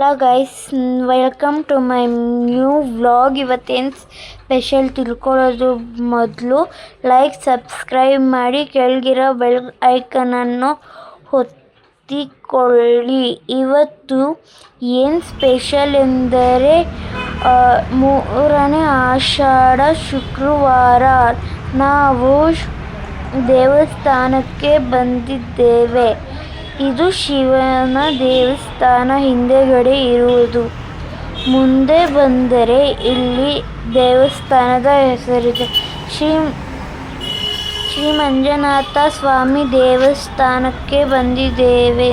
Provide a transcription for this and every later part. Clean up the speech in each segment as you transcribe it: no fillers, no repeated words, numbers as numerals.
Hello guys, welcome to my new vlog. ಇವತ್ತೇನು special ತಿಳ್ಕೊಳ್ಳೋದು ಮೊದಲು ಲೈಕ್ ಸಬ್ಸ್ಕ್ರೈಬ್ ಮಾಡಿ, ಕೆಳಗಿರೋ ಬೆಲ್ ಐಕನನ್ನು ಒತ್ತಿಕೊಳ್ಳಿ. ಇವತ್ತು ಏನು ಸ್ಪೆಷಲ್ ಎಂದರೆ 3ನೇ ಆಷಾಢ ಶುಕ್ರವಾರ. ನಾವು ದೇವಸ್ಥಾನಕ್ಕೆ ಬಂದಿದ್ದೇವೆ. ಇದು ಶಿವನ ದೇವಸ್ಥಾನ ಹಿಂದೆಗಡೆ ಇರುವುದು. ಮುಂದೆ ಬಂದರೆ ಇಲ್ಲಿ ದೇವಸ್ಥಾನದ ಹೆಸರಿದೆ. ಶ್ರೀ ಮಂಜುನಾಥ ಸ್ವಾಮಿ ದೇವಸ್ಥಾನಕ್ಕೆ ಬಂದಿದ್ದೇವೆ.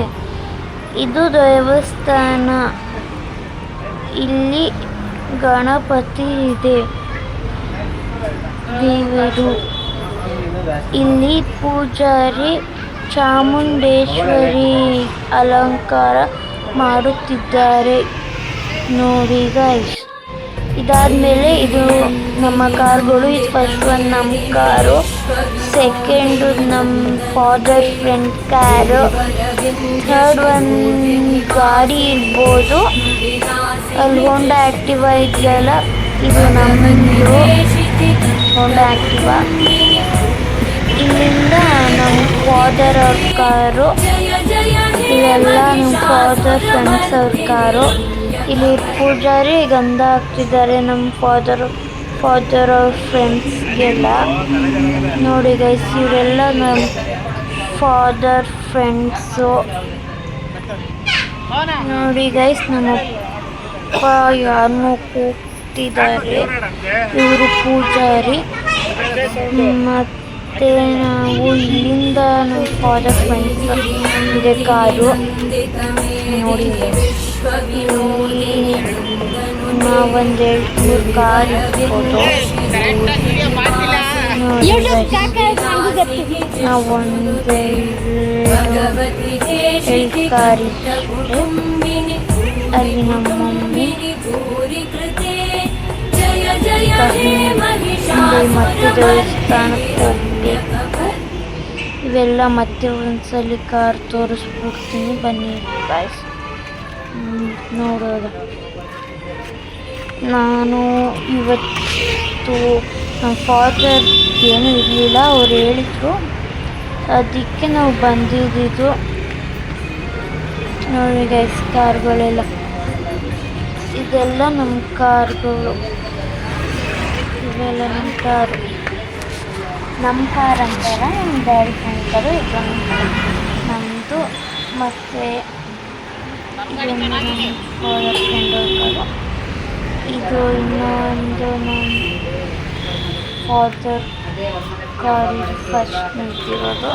ಇದು ದೇವಸ್ಥಾನ. ಇಲ್ಲಿ ಗಣಪತಿ ಇದೆ, ದೇವರು. ಇಲ್ಲಿ ಪೂಜಾರಿ ಚಾಮುಂಡೇಶ್ವರಿ ಅಲಂಕಾರ ಮಾಡುತ್ತಿದ್ದಾರೆ ನೋಡಿ ಗೈಸ್. ಇದಾದ್ಮೇಲೆ ಇದು ನಮ್ಮ ಕಾರ್ಗಳು. ಇದು ಫಸ್ಟ್ ಒನ್ ನಮ್ಮ ಕಾರು, ಸೆಕೆಂಡು ನಮ್ಮ father friend car, third one ಗಾಡಿ ಇರ್ಬೋದು. ಅಲ್ಲಿ ಹೋಂಡಾ ಆ್ಯಕ್ಟಿವಾ ಇದೆಯಲ್ಲ, ಇದು ನಮ್ಮದು ಹೋಂಡಾ ಆ್ಯಕ್ಟಿವಾ. ಇಲ್ಲಿಂದ ನಮ್ಮ ಫಾದರ್ ಅವ್ರ ಕಾರು, ಇವೆಲ್ಲ ನಮ್ಮ ಫಾದರ್ ಫ್ರೆಂಡ್ಸ್ ಅವ್ರ ಕಾರು. ಇಲ್ಲಿ ಪೂಜಾರಿ ಗಂಧ ಹಾಕ್ತಿದ್ದಾರೆ ನಮ್ಮ ಫಾದರ್ ಅವ್ರ ಫ್ರೆಂಡ್ಸ್ಗೆಲ್ಲ ನೋಡಿ ಗೈಸ್. ಇವರೆಲ್ಲ ನಮ್ಮ ಫಾದರ್ ಫ್ರೆಂಡ್ಸು ನೋಡಿ ಗೈಸ್. ನಮ್ಮಪ್ಪ ಯಾರನ್ನೂ ಕೂಗ್ತಿದ್ದಾರೆ, ಇವರು ಪೂಜಾರಿ. ಮತ್ತು ನಾವು ಇಲ್ಲಿಂದ ನಮ್ಮ ಫಾದರ್ ಫ್ರೆಂಡ್ಸ್ ಇದೆ ಕಾರು ನೋಡಿ. ಇಲ್ಲಿ ನಾವೊಂದೆರಡು ಮೂರು ಕಾರ್ ಇರ್ಬೋದು ನೋಡಿ. ನಾವೊಂದೆರಡು ಕಾರ್ ಇದ್ದರೆ ಅಲ್ಲಿ ನಮ್ಮ ಮಮ್ಮಿ ಮತ್ತೆ ದೇವಸ್ಥಾನಕ್ಕೆ ಹೋಗ್ಬೇಕು. ಇವೆಲ್ಲ ಮತ್ತೆ ಒಂದ್ಸಲಿ ಕಾರ್ ತೋರಿಸ್ಬಿಡ್ತೀನಿ ಬನ್ನಿ ಗಾಯ್ಸ್. ನೋಡೋದು, ನಾನು ಇವತ್ತು ನಮ್ಮ ಫಾದರ್ ಏನೂ ಇರಲಿಲ್ಲ, ಅವ್ರು ಹೇಳಿದ್ರು, ಅದಕ್ಕೆ ನಾವು ಬಂದಿದ್ದು ನೋಡಿ ಗೈಸ್. ಕಾರ್ಗಳೆಲ್ಲ ಇದೆಲ್ಲ ನಮ್ಮ ಕಾರ್ಗಳು, ಇವೆಲ್ಲ ನಮ್ಮ ಕಾರು. ನಮ್ಮ ಕಾರ್ ಅಂತಾರೆ, ನಮ್ಮ ಡ್ಯಾಡಿ ಅಂತಾರೆ. ಇದು ನಮ್ಮದು. ಮತ್ತು ಇದೊಂದು ನಮ್ಮ ಫಾದರ್ ಫ್ರೆಂಡ್ ಅವ್ರ ಕಾರು. ಇದು ಇನ್ನೊಂದು ನಮ್ಮ ಫಾದರ್ ಕಾರು. ಇದು ಫಸ್ಟ್ ನಿಂತಿರೋದು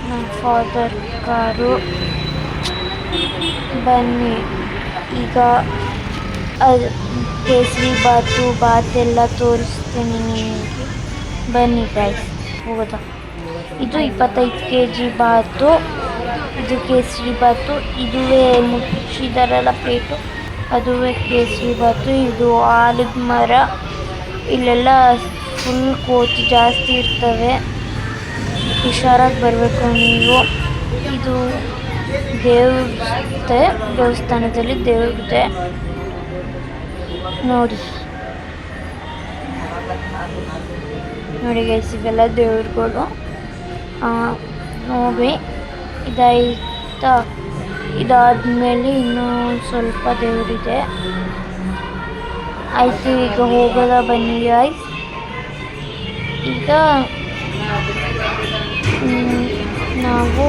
ನಮ್ಮ ಫಾದರ್ ಕಾರು. ಬನ್ನಿ ಈಗ ಅದು ಕೇಸರಿ ಬಾತೆಲ್ಲ ತೋರಿಸ್ತೀನಿ ನಿಮಗೆ. ಬನ್ನಿ ಗೈಸ್ ಹೋಗೋದಾ. ಇದು 25 kg ಬಾತು, ಇದು ಕೇಸರಿ ಬಾತು. ಇದುವೇ ಮುಚ್ಚಿದಾರಲ್ಲ ಪ್ಲೇಟು, ಅದುವೇ ಕೇಸರಿ ಬಾತು. ಇದು ಆಲದ ಮರ. ಇಲ್ಲೆಲ್ಲ ಫುಲ್ ಕೋತಿ ಜಾಸ್ತಿ ಇರ್ತವೆ, ಹುಷಾರಾಗಿ ಬರಬೇಕು ನೀವು. ಇದು ದೇವ್ರದ್ದೆ, ದೇವಸ್ಥಾನದಲ್ಲಿ ದೇವ್ರದ್ದೆ ನೋಡಿ ಗೈಸ್. ಇವೆಲ್ಲ ದೇವ್ರುಗಳು ನೋಡಿ. ಇದಾಯ್ತಾ? ಇದಾದ್ಮೇಲೆ ಇನ್ನೂ ಸ್ವಲ್ಪ ದೇವರಿದೆ. ಆಯ್ತು, ಈಗ ಹೋಗೋದ ಬನ್ನಿ ಗೈಸ್. ಈಗ ನಾವು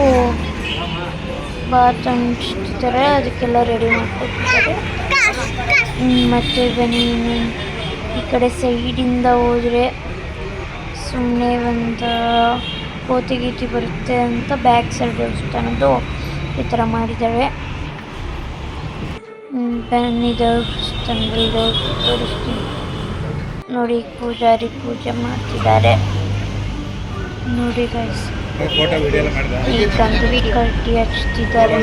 ಬಾತ್ ಹಂಚ್ತಿದ್ದಾರೆ, ಅದಕ್ಕೆಲ್ಲ ರೆಡಿ ಮಾಡ್ಕೊತಿದ್ದಾರೆ. ಮತ್ತು ಬನ್ನಿ ಈ ಕಡೆ ಸೈಡಿಂದ ಹೋದರೆ ಸುಮ್ಮನೆ ಒಂದು ಕೋತಿ ಬರುತ್ತೆ ಅಂತ ಬ್ಯಾಕ್ ಸೈಡ್ ದೇವಸ್ಥಾನದ್ದು ಈ ಥರ ಮಾಡಿದ್ದಾರೆ. ಬನ್ನಿ ದೇವಸ್ಥಾನದಲ್ಲಿ ತೋರಿಸ್ತೀನಿ ನೋಡಿ. ಪೂಜಾರಿ ಪೂಜೆ ಮಾಡ್ತಿದ್ದಾರೆ ನೋಡಿ ಗೈಸ್. ಈ ತಂದು ಕಟ್ಟಿ ಹಚ್ತಿದ್ದಾರೆ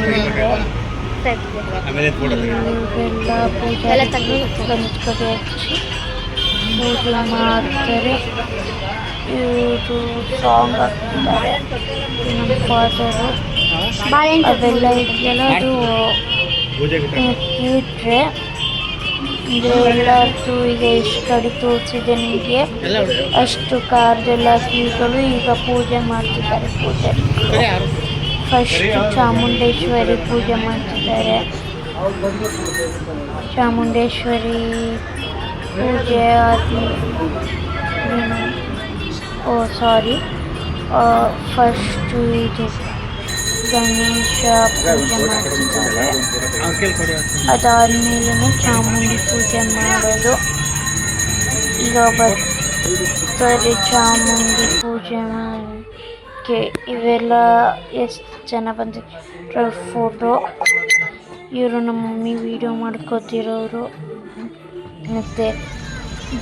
ಇವೆಲ್ಲ ಪೂಜೆ ಹಚ್ಚಿ ಪೂಜೆ ಮಾಡ್ತಾರೆ. ಇವರು ಸಾಂಗ್ ಹಾಕ್ತಿದ್ದಾರೆ ನಮ್ಮ ಫಾದರು. ಅವೆಲ್ಲ ಇದೆಯಲ್ಲ, ಅದು ಇಟ್ಟರೆ ಎಲ್ಲದ್ದು ಈಗ ಎಷ್ಟು ಕಡೆ ತೋರಿಸಿದೆ ನಿಮಗೆ ಅಷ್ಟು ಕಾರ್ದೆಲ್ಲ ಕೀಗಳು ಈಗ ಪೂಜೆ ಮಾಡ್ತಿದ್ದಾರೆ. ಪೂಜೆ ಫಸ್ಟ್ ಚಾಮುಂಡೇಶ್ವರಿ ಪೂಜೆ ಮಾಡ್ತಿದ್ದಾರೆ. ಚಾಮುಂಡೇಶ್ವರಿ ಪೂಜೆ ಫಸ್ಟು ಇದು ಗಣೇಶ ಪೂಜೆ ಮಾಡ್ತಿದ್ದಾರೆ. ಅದಾದಮೇಲೆ ಚಾಮುಂಡಿ ಪೂಜೆ ಮಾಡೋದು. ಈಗ ಬರ್ತಾರೆ ಚಾಮುಂಡಿ ಪೂಜೆ ಮಾಡೋಕ್ಕೆ. ಇವೆಲ್ಲ ಎಷ್ಟು ಜನ ಬಂದಿರೋ ಫೋಟೋ. ಇವರು ನಮ್ಮ ಮಮ್ಮಿ ವಿಡಿಯೋ ಮಾಡ್ಕೋತಿರೋರು. ಮತ್ತು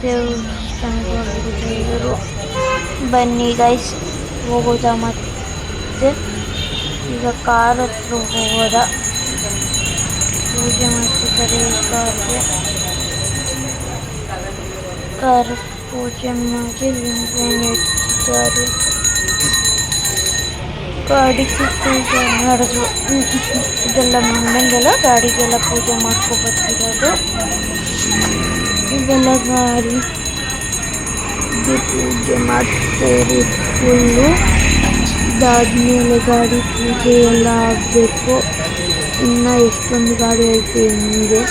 ದೇವಸ್ಥಾನಕ್ಕೆ ಇವರು. ಬನ್ನಿ ಗೈಸ್ ಹೋಗೋದ. ಮತ್ತು ಈಗ ಕಾರ್ ಹತ್ರ ಹೋಗೋದ. ಪೂಜೆ ಮಾಡ್ತಿದ್ದಾರೆ ಕಾರ್ಗೆ. ಕಾರ್ ಪೂಜೆ ಮಾಡಿ ಲಿಂಬೆಹಣ್ಣು ಇಟ್ಟಿದ್ದಾರೆ. ಗಾಡಿಗೆ ಪೂಜೆ ಮಾಡಿದ್ರು. ಇದೆಲ್ಲ ಮಣ್ಣಂಗೆಲ್ಲ ಗಾಡಿಗೆಲ್ಲ ಪೂಜೆ ಮಾಡ್ಕೊಬರ್ತಿರೋದು. ಇದೆಲ್ಲ ಗಾಡಿಗೆ ಪೂಜೆ ಮಾಡ್ತಾರೆ ಫುಲ್ಲು. ಇದಾದ್ಮೇಲೆ ಗಾಡಿ ಪೂಜೆ ಎಲ್ಲ ಆಗಬೇಕು. ಇನ್ನು ಎಷ್ಟೊಂದು ಗಾಡಿ ಐತೆ ಹಿಂದೆ.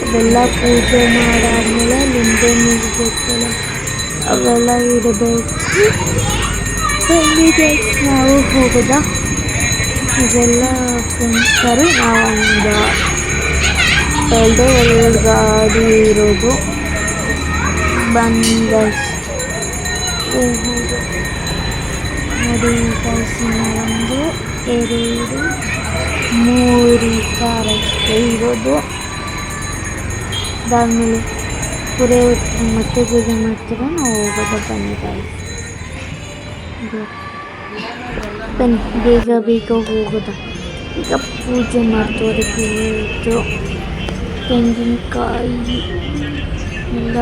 ಅವೆಲ್ಲ ಪೂಜೆ ಮಾಡಾದ್ಮೇಲೆ ಲಿಂಬೆಹಣ್ಣು ಇಡಬೇಕಲ್ಲ, ಅವೆಲ್ಲ ಇಡಬೇಕು. ನಾವು ಹೋಗೋದ. ಇದೆಲ್ಲ ಫ್ರೆಂಡ್ಸರು. ನಾವೊಂದು ಎರಡು ಗಾಡಿ ಇರೋದು. ಬಂದ ನೋಡಿ ಗೈಸಿನ 1 2 3 ಕಾರ್ ಅಷ್ಟೇ ಇರೋದು. ಅದಾದಮೇಲೆ ಮತ್ತೆ ಪೂಜೆ ಮಾಡ್ತೀರ. ನಾವು ಹೋಗೋದು. ಬನ್ನಿ ಗೈಸ್, ಬನ್ನಿ ಬೇಗ ಬೇಗ ಹೋಗೋದ. ಈಗ ಪೂಜೆ ಮಾಡ್ತವ್ರೆ. ಪೂಜೆ ತೆಂಗಿನಕಾಯಿ ಎಲ್ಲ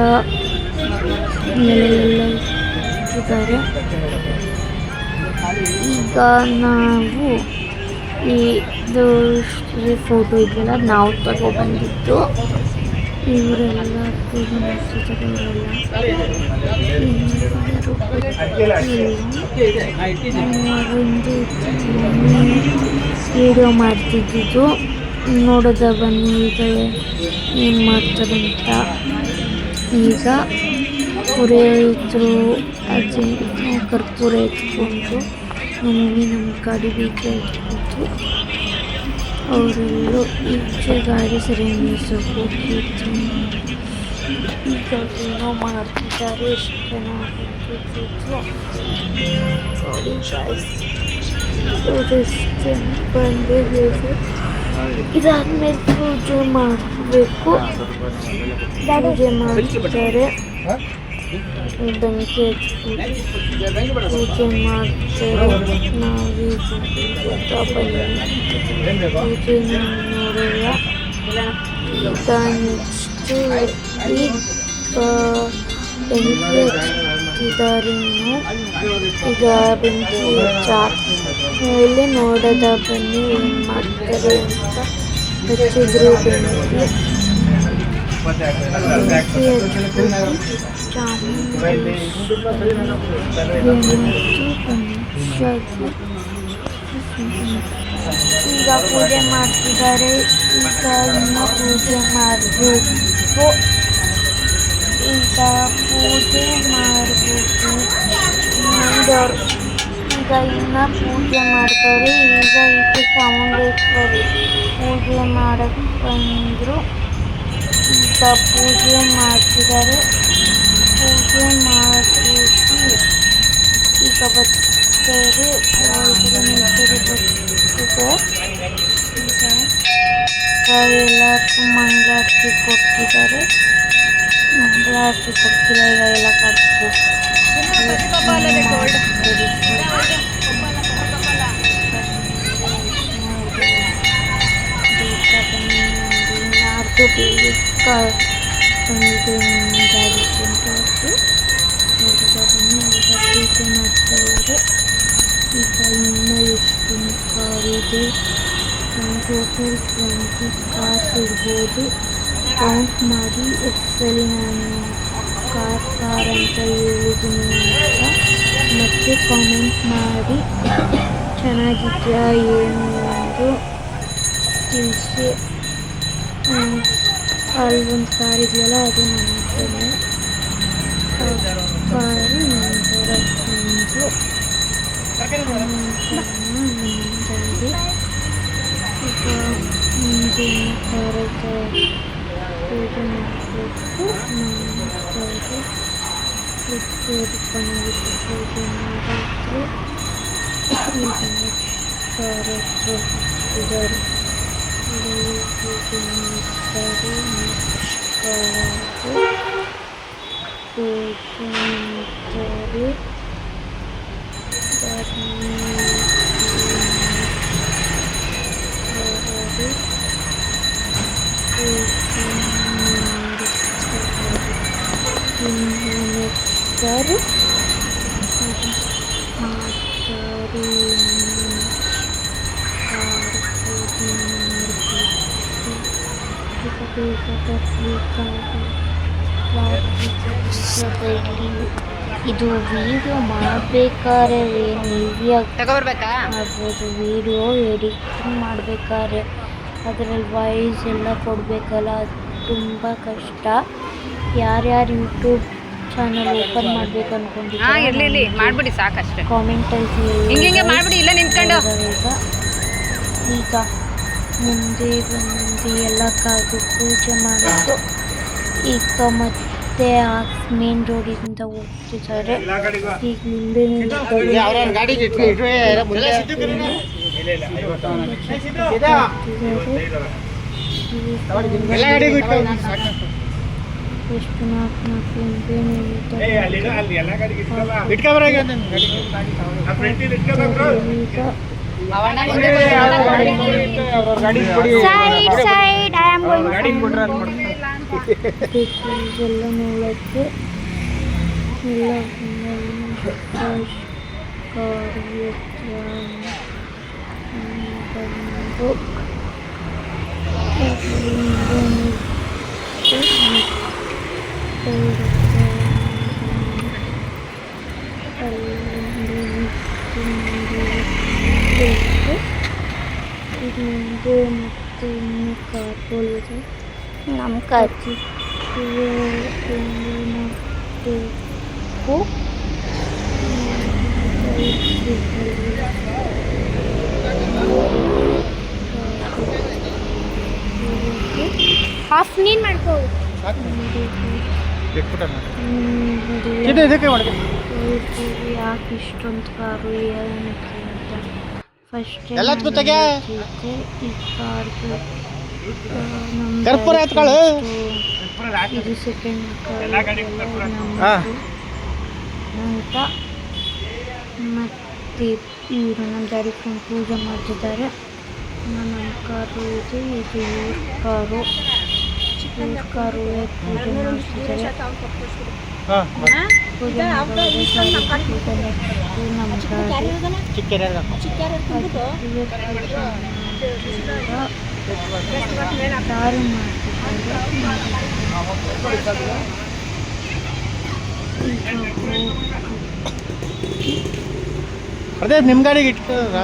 ಇಟ್ಟಿದ್ದಾರೆ. ಈಗ ನಾವು ಇದು ಫೋಟೋ ಇದೆಲ್ಲ ನಾವು ತಗೊಬಂದಿದ್ದು. ಇವರೆಲ್ಲ ಪೂಜೆ ಮಾಡ್ತಿದ್ದಾರೆ. ವಿಡಿಯೋ ಮಾಡ್ತಿದ್ದು ನೋಡೋದ. ಬನ್ನಿ ಈಗ ಏನು ಮಾಡ್ತಾರೆ ಅಂತ. ಈಗ ಪುರೋಹಿತರು ಕರ್ಪೂರ ಎತ್ಕೊಂಡು ನಮ್ಮ ಗಾಡಿ ಬೀಗ ಎತ್ಕೊಂಡು ಅವರೆಲ್ಲೂ ಈಚೆ ಗಾಡಿ ಸರಿ ನಿಲ್ಲಿಸೋಕೆ ಈಗ ಏನೋ ಮಾಡ್ತಿದ್ದಾರೆ. ಎಷ್ಟು ಜನ ಬಂದಿದ್ದೀವಿ. ಇದಾದ್ಮೇಲೆ ಪೂಜೆ ಮಾಡಬೇಕು. ಪೂಜೆ ಮಾಡ್ತಿದ್ದಾರೆ. ಬೆಂಕಿ ಪೂಜೆ ಮಾಡ್ತಾರೆ. ನಾವು ಪೂಜೆ ನೋಡುವ. ಈಗ ನೆಕ್ಸ್ಟು ಬೆಂಕಿ ಹಚ್ಚಿದ್ದಾರೇನು. ಈಗ ಬೆಂಕಿ ಮೇಲೆ ನೋಡೋದ. ಬನ್ನಿ ಏನು ಮಾಡ್ತಾರೆ ಅಂತ. ಹಚ್ಚಿದ್ರು ಬೆಂಕಿ ಈಗ ಪೂಜೆ ಮಾಡ್ತಿದ್ದಾರೆ. ಈಗ ಇನ್ನು ಪೂಜೆ ಮಾಡಬೇಕು. ಈಗ ಪೂಜೆ ಮಾಡಬೇಕು. ಈಗ ಇನ್ನು ಪೂಜೆ ಮಾಡ್ತಾರೆ. ಈಗ ಈಕೆ ಚಾಮುಂಡೇಶ್ವರಿ ಪೂಜೆ ಮಾಡಕ್ಕೆ ಬಂದರು. ಈಗ ಪೂಜೆ ಮಾಡ್ತಿದ್ದಾರೆ. ಪೂಜೆ ಮಾಡಿಬಿಟ್ಟು ಈಗ ಬರ್ತಾರೆ. ಈಗ ಎಲ್ಲರಿಗೂ ಮಂಗಳಾರತಿ ಕೊಡ್ತಿದ್ದಾರೆ. ಮಂಗಳಾರತಿ ಕೊಡ್ತಿಲ್ಲ. ಈಗ ಎಲ್ಲ ಕರೆಕ್ಟು ಮಾಡ್ತಾರೆ. ಈಗ ಇನ್ನೂ ಎಷ್ಟು ಕಾರಿದೆ ಟೋಟಲ್ 20 ಕಾರ್ಸ್ ಇರ್ಬೋದು. ಕೌಂಟ್ ಮಾಡಿ ಎಕ್ಸಲ್ಲಿ ನಾನು ಕಾರ್ ಅಂತ ಹೇಳಿದ್ದೀನಿ ಅಂತ ಮತ್ತೆ ಕಾಮೆಂಟ್ ಮಾಡಿ ಚೆನ್ನಾಗಿದೆಯಾ ಏನು ಎಂದು ತಿಳಿಸಿ. ಅಲ್ಲೊಂದು ಕಾರ್ ಇದೆಯಲ್ಲ ಅದು ನನ್ನ ಕಾರು ನಂತರ ಬಂದು ನಿಂತಾಗಿ ಈಗ ಮುಂದಿನ ಕಾರದ ಪೂಜೆ ಮಾಡಬೇಕು. ನಂತರ ಚೆನ್ನಾಗಿತ್ತು ಪೂಜೆ ಮಾಡಿದ್ರೆ ಈಗ ಕಾರದ ಇದ್ದಾರೆ ಪೂಜೆ ಮಾಡ್ತಾರೆ. ಪೂಜೆ ಮಾಡ್ತಾರೆ. ನೆಕ್ಸ್ಟರು ಇದು ವಿಡಿಯೋ ಮಾಡಬೇಕಾದ್ರೆ ಏನು ಈಸಿಯಾಗಿ ಮಾಡ್ಬೋದು. ವಿಡಿಯೋ ಎಡಿಟಿಂಗ್ ಮಾಡಬೇಕಾದ್ರೆ ಅದರಲ್ಲಿ ವಾಯ್ಸ್ ಎಲ್ಲ ಕೊಡಬೇಕಲ್ಲ, ಅದು ತುಂಬ ಕಷ್ಟ. ಯಾರ್ಯಾರು ಯೂಟ್ಯೂಬ್ ಚಾನಲ್ ಓಪನ್ ಮಾಡ್ಬೇಕು ಅನ್ಕೊಂಡಿದ್ದೀವಿ ಮಾಡ್ಬಿಡಿ ಸಾಕಷ್ಟೇ ಕಾಮೆಂಟಲ್ಲಿ ಮಾಡ್ಬಿಡಿ. ಇಲ್ಲ ನಿಂತ್ಕೊಂಡು ಈಗ ಮುಂದೆ ಬಂದು ಎಲ್ಲ ಕಾದು ಪೂಜೆ ಮಾಡೋದು. ಈಗ ಮತ್ತೆ ಆ ಮೇನ್ ರೋಡಿಂದ ಹೋಗ್ತಿದ್ದಾರೆ. ಈಗ ಮುಂದೆ ಎಷ್ಟು ನಾಲ್ಕು ಎಲ್ಲ ನೋಡೋಕ್ಕೆ ಎಲ್ಲ ಇದು ಮತ್ತೆ ಇನ್ನು ಕಾರ್ಬೋದು ನಮ್ಮ ಕಚ್ಚಿ ಹಾಫ್ ನೀನು ಮಾಡ್ಕೋ. ಯಾಕೆ ಇಷ್ಟೊಂದು ಕಾರು ಏನಕ್ಕೆ ಅಂತ ಫಸ್ಟ್ ಈ ಕಾರ್ದು ಇದು ಸೆಕೆಂಡ್ ಅಂತ ಮತ್ತು ಇವರು ನಮ್ಮ ಡ್ಯಾಡಿ ಫ್ರೆಂಡ್ ಪೂಜೆ ಮಾಡ್ತಿದ್ದಾರೆ. ನನ್ನ ಕಾರು ಇದೆ, ಇದು ಇವ್ರ ಕಾರು. ಇವ್ರ ಕಾರು ಪೂಜೆ ಮಾಡ್ತಿದ್ದಾರೆ. ಪೂಜೆ ನಮ್ಮ ದಾರಿ ಮಾಡ್ತಿದ್ದಾರೆ. ಅದೇ ನಿಮ್ಮ ಗಾಡಿಗೆ ಇಟ್ಕೊಂಡ್ರ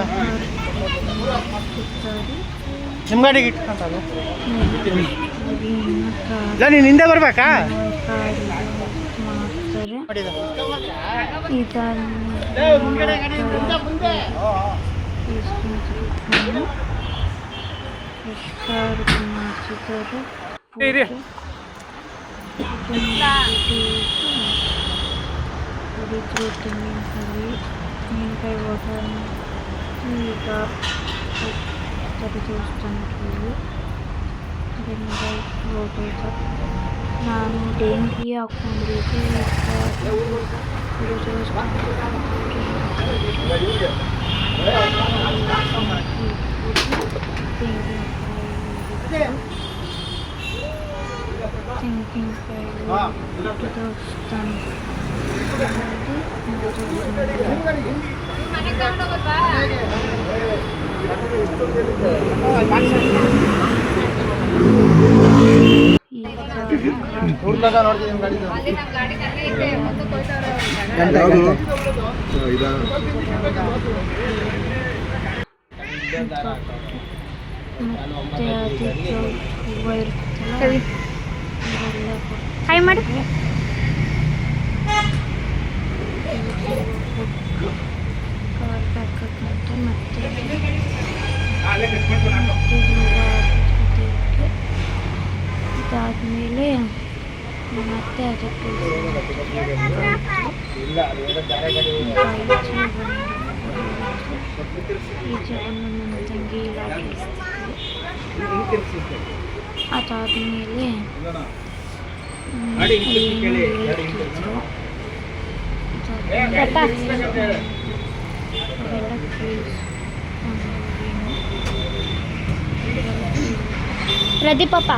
ನಿಮ್ಮ ಗಾಡಿಗೆ ಇಟ್ಕೊಂತಲ್ಲ ನೀನು ಹಿಂದೆ ಬರ್ಬೇಕಾ? ತೆಂಗಿನಕಾಯಿ ವಾಟರ್ ಈಗ ದೇವಸ್ಥಾನಕ್ಕೆ ತೆಂಗಿನಕಾಯಿ ಹೋಗೋದು. ನಾನು ಡೆಂಗಿ ಹಾಕ್ಕೊಂಡಿದ್ದೆ. ತೆಂಗಿನಕಾಯಿ ದೇವಸ್ಥಾನ ಮತ್ತೆ ಅದಕ್ಕೆ ಹೂವು ಇರುತ್ತಲ್ಲ ಹಾಯ್ ಮಾಡಿ ಕವರ್ ಹಾಕೋಕ್ಕಂತ ಮತ್ತೆ ಇದಾದಮೇಲೆ ಮತ್ತೆ ಅದಕ್ಕೆ ಬೀಜವನ್ನು ನನ್ನ ತಂಗಿ ಅದಾದಮೇಲೆ ಪ್ರದೀಪಪ್ಪ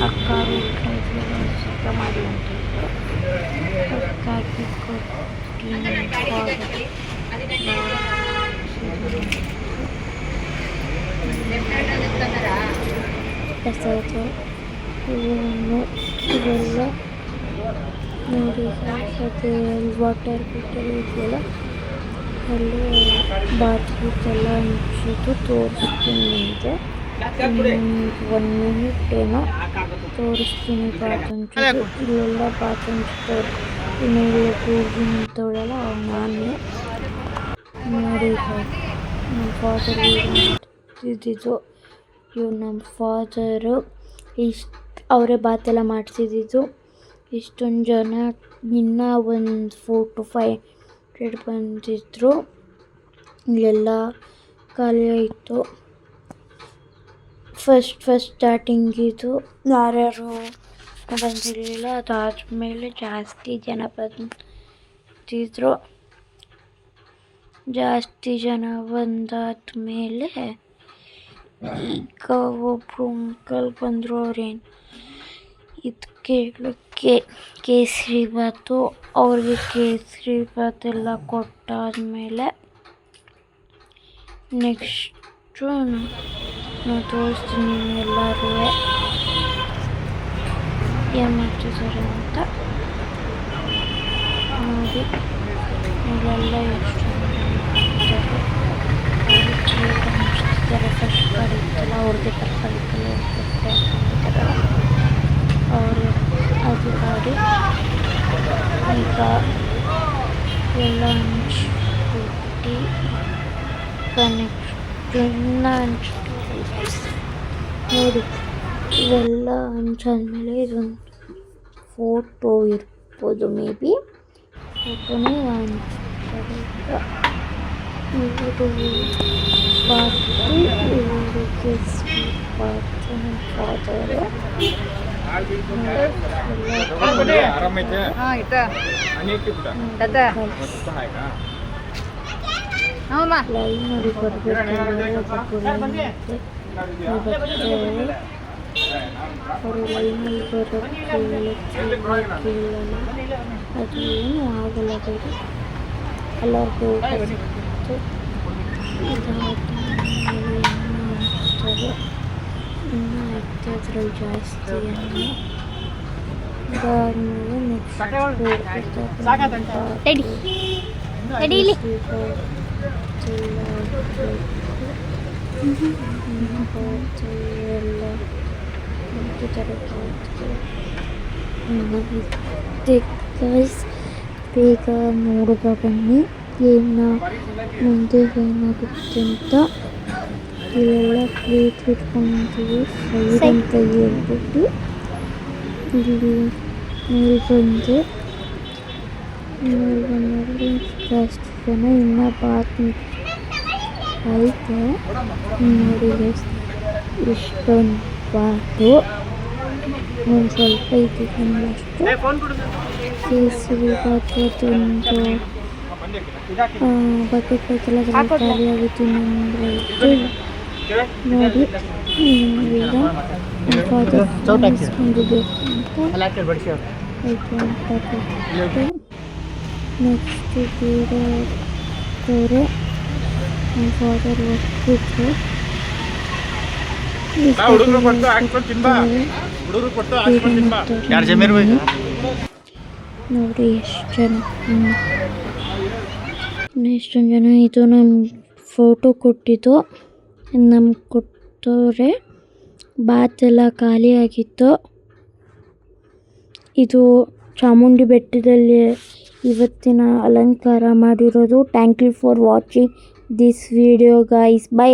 ಅಕ್ಕ ಸುತ್ತ ಮಾಡಿ ಹೂವನ್ನು ಇವೆಲ್ಲ ನೋಡಿ ಮತ್ತು ವಾಟರ್ ಬಾಟಲ್ ಇದೆಯಲ್ಲ ಅಲ್ಲಿ ಬಾತ್ರೂಮೆಲ್ಲ ಹಂಚಿದ್ದು ತೋರಿಸ್ತೀನಿ ಮುಂದೆ 1 ಮಿನಿಟ್ ಏನೋ ತೋರಿಸ್ತೀನಿ ಬಾತ್ ಹಂಚೋದು ಇಲ್ಲೆಲ್ಲ ಬಾತ್ ಹಂಚ್ತವ್ರು ಇನ್ನೆಲ್ಲ ಕೂಗಿ ನಿಂತವಳಲ್ಲ ನಾನೇ ನೋಡಿ ನಮ್ಮ ಫಾದರ್ ಮಾಡ್ತಿದ್ದಿದ್ದು ಇವು ನಮ್ಮ ಫಾದರು ಅವರೇ ಬಾತೆಲ್ಲ ಮಾಡಿಸಿದ್ದು ಇಷ್ಟೊಂದು ಜನ ಇನ್ನೂ ಒಂದು 4 to 500 ಬಂದಿದ್ದರು ಇಲ್ಲೆಲ್ಲ ಖಾಲಿ ಆಯಿತು ಫಸ್ಟ್ ಸ್ಟಾರ್ಟಿಂಗಿದು ಯಾರ್ಯಾರು ಬಂದಿರಲಿಲ್ಲ ಅದಾದಮೇಲೆ ಜಾಸ್ತಿ ಜನ ಬಂದಿದ್ದರು ಜಾಸ್ತಿ ಜನ ಬಂದಾದಮೇಲೆ ಈಗ ಒಬ್ಬರು ಅಂಕಲ್ ಬಂದರು ಅವ್ರೇನು ಇದು ಕೇಳೋಕ್ಕೆ ಕೇಸರಿ ಬಾತು ಅವ್ರಿಗೆ ಕೇಸರಿ ಬಾತೆಲ್ಲ ಕೊಟ್ಟಾದಮೇಲೆ ನೆಕ್ಸ್ಟು ನಾನು ತೋರಿಸ್ತೀನಿ ಎಲ್ಲರೂ ಏನು ಮಾಡ್ತಿದ್ದಾರೆ ಅಂತ ನೋಡಿ ಇಲ್ಲೆಲ್ಲ ಎಷ್ಟು ಹಂಚ್ತಿದ್ದಾರೆ ಫಸ್ಟ್ ಕರೀತಲ್ಲ ಅವ್ರಿಗೆ ತರಕಾರಿಗೆಲ್ಲ ಅವರು ಅದು ಮಾಡಿ ಈಗ ಎಲ್ಲ ಹಂಚ್ಬಿಟ್ಟು ನೆಕ್ಸ್ಟ್ ಇನ್ನೂ ನೋಡಿ ಇವೆಲ್ಲ ಹಂಚಾದ್ಮೇಲೆ ಇದೊಂದು ಫೋಟೋ ಇರ್ಬೋದು ಮೇ ಬಿ ಫೋಟೋನೇ ಹಂಚ್ತಾರೆ ಇವರು ಬಾತು ಇವರಿಗೆ ಸ್ವೀಟ್ ಬಾತು ನಮ್ಮ ಫಾದರು ಲೈನ್ ನೋಡಿ ಬರಬೇಕು ಅವರು ಲೈನಲ್ಲಿ ಬರೋಕ್ಕೆ ಕೇಳಲ್ಲ ಅದು ಏನು ಆಗಲ್ಲ ಬೇರೆ ಎಲ್ಲರಿಗೂ ಬರುತ್ತೆ ಇದಾದ್ಮೇಲೆ ಇನ್ನೂ ಐತೆ ಅದ್ರಲ್ಲಿ ಜಾಸ್ತಿ ಇದಾದ್ಮೇಲೆ ನೆಕ್ಸ್ಟ್ ಎಲ್ಲ ಬೇಗ ನೋಡುವ ಬನ್ನಿ ಏನು ಮುಂದೆ ಏನಾಗುತ್ತೆ ಅಂತ ಇಲ್ಲೆಲ್ಲ ಪ್ಲೇಟ್ ಇಟ್ಕೊಂಡಿದ್ದೀವಿ ಸೈಡ್ ಅಂತ ಹೇಳ್ಬಿಟ್ಟು ಇಲ್ಲಿ ಮೇಲೆ ಬಂದು ಜಾಸ್ತಿ ಜನ ಇನ್ನೂ ಬಾತ್ ಐತೆ ನೋಡಿ ಇಷ್ಟೊಂದು ಬಾತು ಒಂದು ಸ್ವಲ್ಪ ಇದಕ್ಕೆ ಕೇಸರಿ ಬಾತು ಅದೊಂದು ಬಕೆಟ್ ಐತಲ್ಲ ಅದರಲ್ಲಿ ಖಾಲಿ ಆಗಿತ್ತು ಇನ್ನೊಂದು ನೋಡಿ ಈಗ ಫಾದರ್ ಚೌಟ್ ಹಾಕಿ. ಬಂದಿಬೇಕು ಅಂತ ಅಲ್ಲಿ ಹಾಕಿ ಬಡಿಸಿ ಅವ್ರು. ನೆಕ್ಸ್ಟ್ ಬೇರೆ ಫಾದರ್ ಹೋಗ್ತಿದ್ರು ಯಾರು ಜಮೀರ್ ಬೇಕು ನೋಡಿ ಎಷ್ಟೊಂದು ಜನ ಇದು ನಮ್ಗೆ ಫೋಟೋ ಕೊಟ್ಟಿದ್ದು ನಮ್ಗೆ ಕೊಟ್ಟವ್ರೆ. ಬಾತ್ ಎಲ್ಲ ಖಾಲಿ ಆಗಿತ್ತು. ಇದು ಚಾಮುಂಡಿ ಬೆಟ್ಟದಲ್ಲಿ ಇವತ್ತಿನ ಅಲಂಕಾರ ಮಾಡಿರೋದು. Thank you for watching this video guys. By.